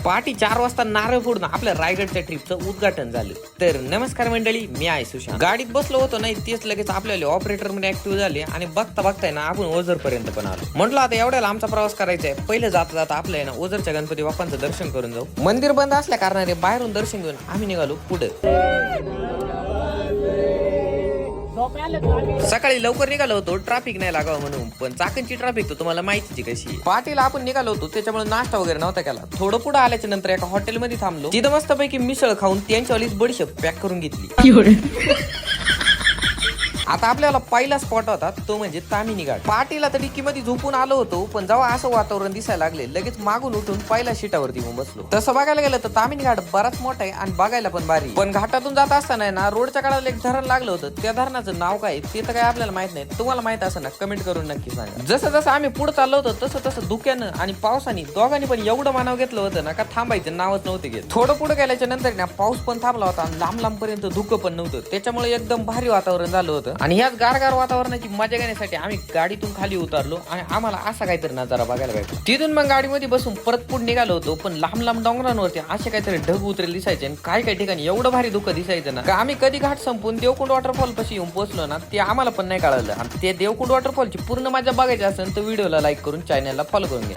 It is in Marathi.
पहाटे 4 वाजता नारळ फोडून आपल्या रायगडच्या ट्रिपचं उद्घाटन झालं. तर नमस्कार मंडळी, मी आहे सुशांत. गाडीत बसलो होतो नाही तेच लगेच आपल्याला ऑपरेटर मध्ये ऍक्टिव्ह झाले आणि बघता बघताय ना आपण ओझर पर्यंत पण आलो. म्हटलं आता एवढ्याला आमचा प्रवास करायचा आहे, पहिले जाता जाता आपल्या ना ओझरच्या गणपती बाप्पांचं दर्शन करून जाऊ. मंदिर बंद असल्या कारणाने बाहेरून दर्शन घेऊन आम्ही निघालो पुढे. सकाळी लवकर निघालो होतो ट्रॅफिक नाही लागावं म्हणून, पण चाकणची ट्रॅफिक तर तुम्हाला माहितीची कशी. पहाटेला आपण निघालो होतो त्याच्यामुळे नाश्ता वगैरे नव्हता केला. थोडं पुढे आल्याच्या नंतर एका हॉटेलमध्ये थांबलो. तिथं मस्तपैकी मिसळ खाऊन त्यांच्यावालीच बडीशेप पॅक करून घेतली. आता आपल्याला पहिला स्पॉट होता तो म्हणजे तामिनी घाट. पहाटेला तर डिक्कीमध्ये झोपून आलो होतो, पण जेव्हा असं वातावरण दिसायला लागले लगेच मागून उठून पहिल्या शीटावरती मग बसलो. तसं बघायला गेलं तर तामिनी घाट बराच मोठा आहे आणि बघायला पण भारी. पण घाटातून जात असताना ना रोडच्या कडाला एक धरण लागलं होतं. त्या धरणाचं नाव काय ते तर काय आपल्याला माहित नाही. तुम्हाला माहित असं ना कमेंट करून नक्की सांगा. जसं जसं आम्ही पुढे चाललो होतो तसं तसं धुक्यानं आणि पावसाने दोघांनी पण एवढं मानाव घेतलं होतं ना का थांबायचं नावच नव्हते घेत. थोडं पुढे गेल्याच्या नंतर ना पाऊस पण थांबला होता आणि लांब लांब पर्यंत धुकं पण नव्हतं. त्याच्यामुळे एकदम भारी वातावरण झालं होतं. आणि ह्याच गारगार वातावरणाची मजा घेण्यासाठी आम्ही गाडीतून खाली उतरलो आणि आम्हाला असा काहीतरी नजारा बघायला भेटला. तिथून मग गाडीमध्ये बसून परत पुढे निघालो होतो, पण लांब लांब डोंगरांवरती असे काहीतरी ढग उतरेल दिसायचे आणि काही ठिकाणी एवढं भारी धुकं दिसायचं ना का आम्ही कधी घाट संपून देवकुंड वॉटरफॉल पाशी येऊन पोहोचलो ना ते आम्हाला पण नाही कळलं. आणि ते देवकुंड वॉटरफॉलची पूर्ण मजा बघायची असेल तर व्हिडिओला लाईक करून चॅनलला फॉलो करून घ्या.